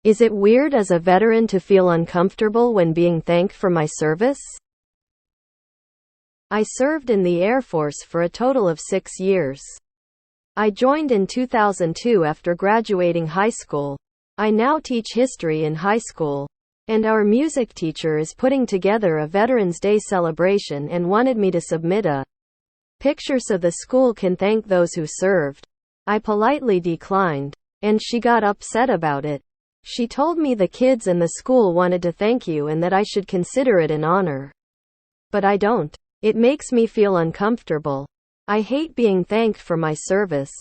Is it weird as a veteran to feel uncomfortable when being thanked for my service? I served in the Air Force for a total of 6 years. I joined in 2002 after graduating high school. I now teach history in high school. And our music teacher is putting together a Veterans Day celebration and wanted me to submit a picture so the school can thank those who served. I politely declined, and she got upset about it. She told me the kids and the school wanted to thank you and that I should consider it an honor. But I don't. It makes me feel uncomfortable. I hate being thanked for my service.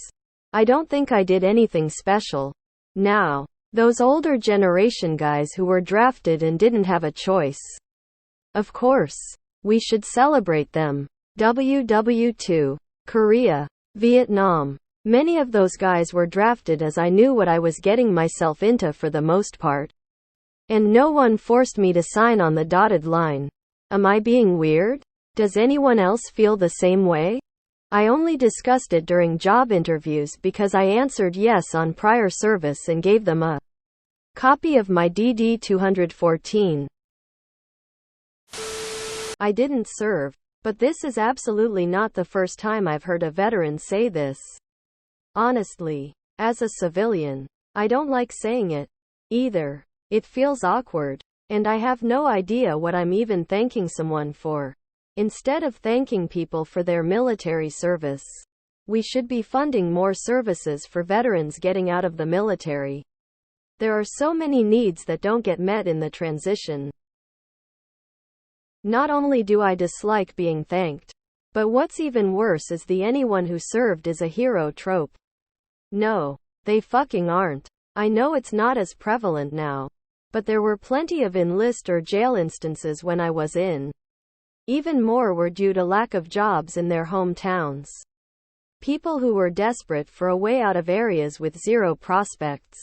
I don't think I did anything special. Now, those older generation guys who were drafted and didn't have a choice. Of course, we should celebrate them. WW2, Korea, Vietnam. Many of those guys were drafted as I knew what I was getting myself into for the most part. And no one forced me to sign on the dotted line. Am I being weird? Does anyone else feel the same way? I only discussed it during job interviews because I answered yes on prior service and gave them a copy of my DD-214. I didn't serve, but this is absolutely not the first time I've heard a veteran say this. Honestly, as a civilian, I don't like saying it either. It feels awkward, and I have no idea what I'm even thanking someone for. Instead of thanking people for their military service, we should be funding more services for veterans getting out of the military. There are so many needs that don't get met in the transition. Not only do I dislike being thanked, but what's even worse is the anyone who served is a hero trope. No, they fucking aren't. I know it's not as prevalent now, but there were plenty of enlist or jail instances when I was in. Even more were due to lack of jobs in their hometowns. People who were desperate for a way out of areas with zero prospects.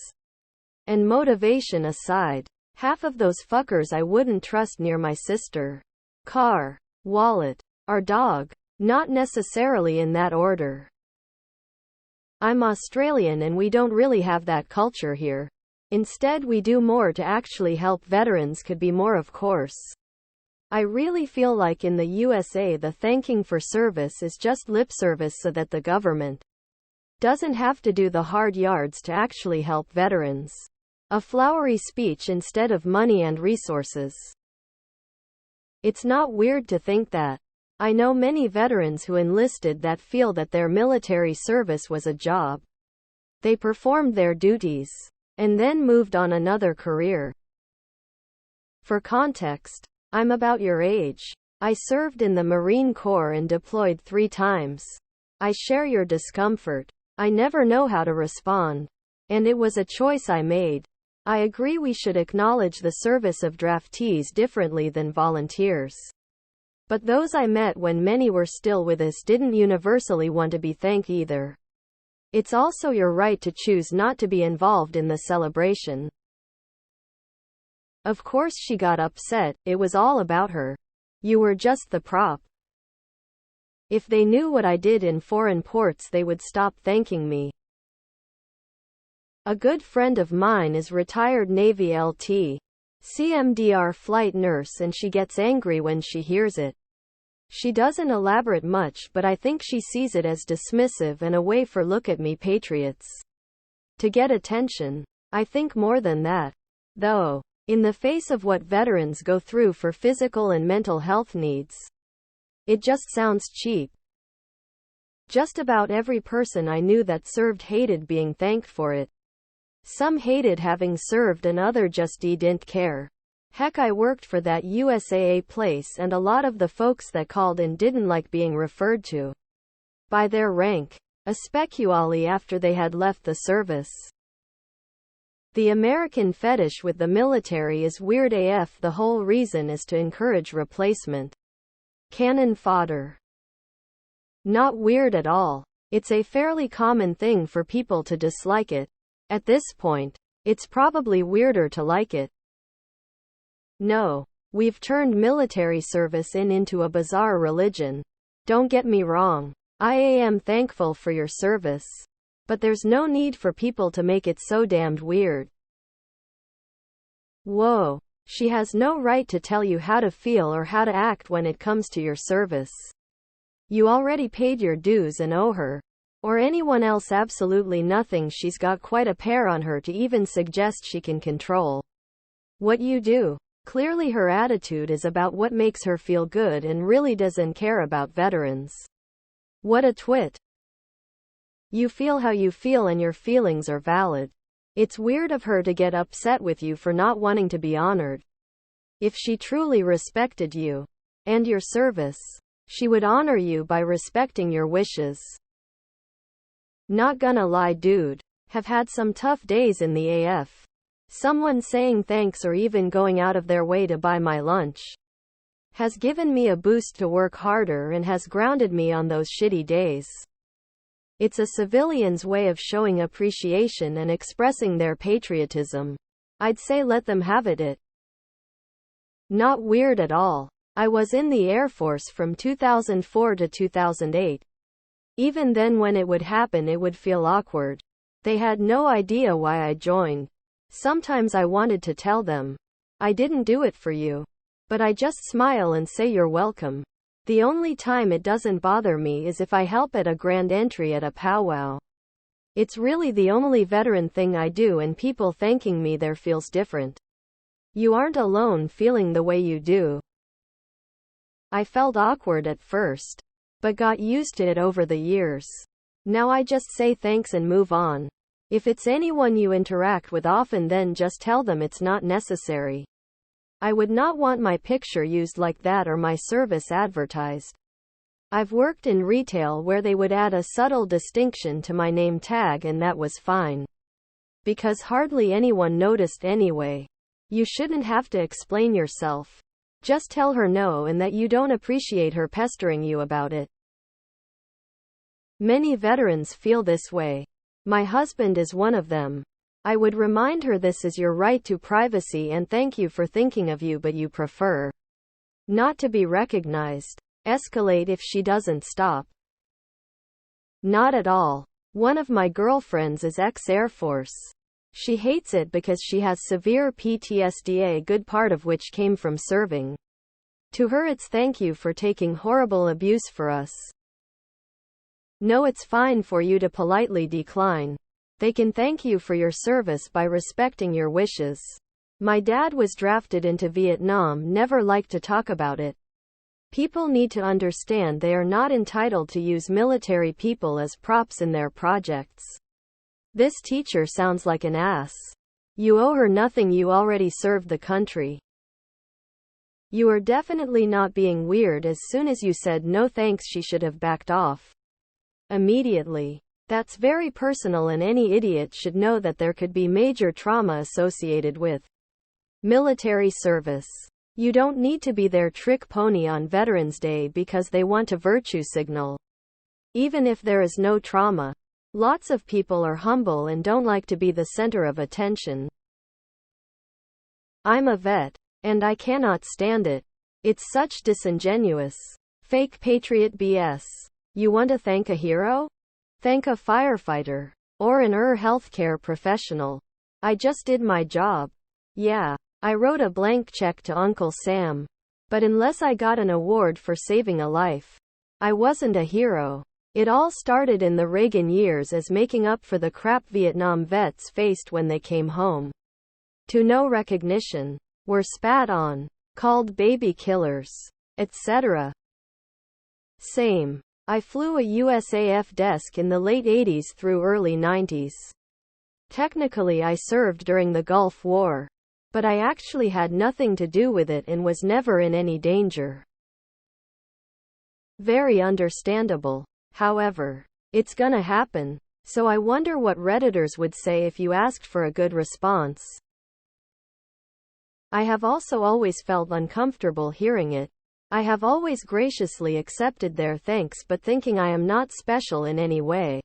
And motivation aside, half of those fuckers I wouldn't trust near my sister, car, wallet, or dog. Not necessarily in that order. I'm Australian and we don't really have that culture here. Instead, we do more to actually help veterans could be more, of course. I really feel like in the USA the thanking for service is just lip service so that the government doesn't have to do the hard yards to actually help veterans. A flowery speech instead of money and resources. It's not weird to think that. I know many veterans who enlisted that feel that their military service was a job. They performed their duties, and then moved on another career. For context, I'm about your age. I served in the Marine Corps and deployed 3 times. I share your discomfort. I never know how to respond. And it was a choice I made. I agree we should acknowledge the service of draftees differently than volunteers. But those I met when many were still with us didn't universally want to be thanked either. It's also your right to choose not to be involved in the celebration. Of course she got upset, it was all about her. You were just the prop. If they knew what I did in foreign ports they would stop thanking me. A good friend of mine is retired Navy LT. CMDR flight nurse and she gets angry when she hears it. She doesn't elaborate much but I think she sees it as dismissive and a way for look at me patriots to get attention. I think more than that. Though, in the face of what veterans go through for physical and mental health needs, it just sounds cheap. Just about every person I knew that served hated being thanked for it. Some hated having served and other just didn't care. Heck, I worked for that USAA place and a lot of the folks that called in didn't like being referred to by their rank, especially after they had left the service. The American fetish with the military is weird AF. The whole reason is to encourage replacement cannon fodder. Not weird at all. It's a fairly common thing for people to dislike it. At this point, it's probably weirder to like it. No, we've turned military service into a bizarre religion. Don't get me wrong. I am thankful for your service. But there's no need for people to make it so damned weird. Whoa. She has no right to tell you how to feel or how to act when it comes to your service. You already paid your dues and owe her, or anyone else, absolutely nothing. She's got quite a pair on her to even suggest she can control what you do. Clearly her attitude is about what makes her feel good and really doesn't care about veterans. What a twit. You feel how you feel and your feelings are valid. It's weird of her to get upset with you for not wanting to be honored. If she truly respected you and your service, she would honor you by respecting your wishes. Not gonna lie, dude. Have had some tough days in the AF. Someone saying thanks or even going out of their way to buy my lunch has given me a boost to work harder and has grounded me on those shitty days. It's a civilian's way of showing appreciation and expressing their patriotism. I'd say let them have it. Not weird at all. I was in the Air Force from 2004 to 2008. Even then, when it would happen, it would feel awkward. They had no idea why I joined. Sometimes I wanted to tell them, I didn't do it for you. But I just smile and say you're welcome. The only time it doesn't bother me is if I help at a grand entry at a powwow. It's really the only veteran thing I do, and people thanking me there feels different. You aren't alone feeling the way you do. I felt awkward at first, but got used to it over the years. Now I just say thanks and move on. If it's anyone you interact with often, then just tell them it's not necessary. I would not want my picture used like that or my service advertised. I've worked in retail where they would add a subtle distinction to my name tag, and that was fine, because hardly anyone noticed anyway. You shouldn't have to explain yourself. Just tell her no and that you don't appreciate her pestering you about it. Many veterans feel this way. My husband is one of them. I would remind her this is your right to privacy and thank you for thinking of you, but you prefer not to be recognized. Escalate if she doesn't stop. Not at all. One of my girlfriends is ex-Air Force. She hates it because she has severe PTSD, a good part of which came from serving. To her it's thank you for taking horrible abuse for us. No, it's fine for you to politely decline. They can thank you for your service by respecting your wishes. My dad was drafted into Vietnam, never liked to talk about it. People need to understand they are not entitled to use military people as props in their projects. This teacher sounds like an ass. You owe her nothing, you already served the country. You are definitely not being weird. As soon as you said no thanks, she should have backed off immediately. That's very personal, and any idiot should know that there could be major trauma associated with military service. You don't need to be their trick pony on Veterans Day because they want to virtue signal. Even if there is no trauma, lots of people are humble and don't like to be the center of attention. I'm a vet, and I cannot stand it. It's such disingenuous, fake patriot BS. You want to thank a hero? Thank a firefighter. Or an healthcare professional. I just did my job. Yeah, I wrote a blank check to Uncle Sam. But unless I got an award for saving a life, I wasn't a hero. It all started in the Reagan years as making up for the crap Vietnam vets faced when they came home to no recognition, were spat on, called baby killers, etc. Same. I flew a USAF desk in the late 80s through early 90s. Technically I served during the Gulf War, but I actually had nothing to do with it and was never in any danger. Very understandable. However, it's gonna happen. So I wonder what Redditors would say if you asked for a good response. I have also always felt uncomfortable hearing it. I have always graciously accepted their thanks, but thinking I am not special in any way.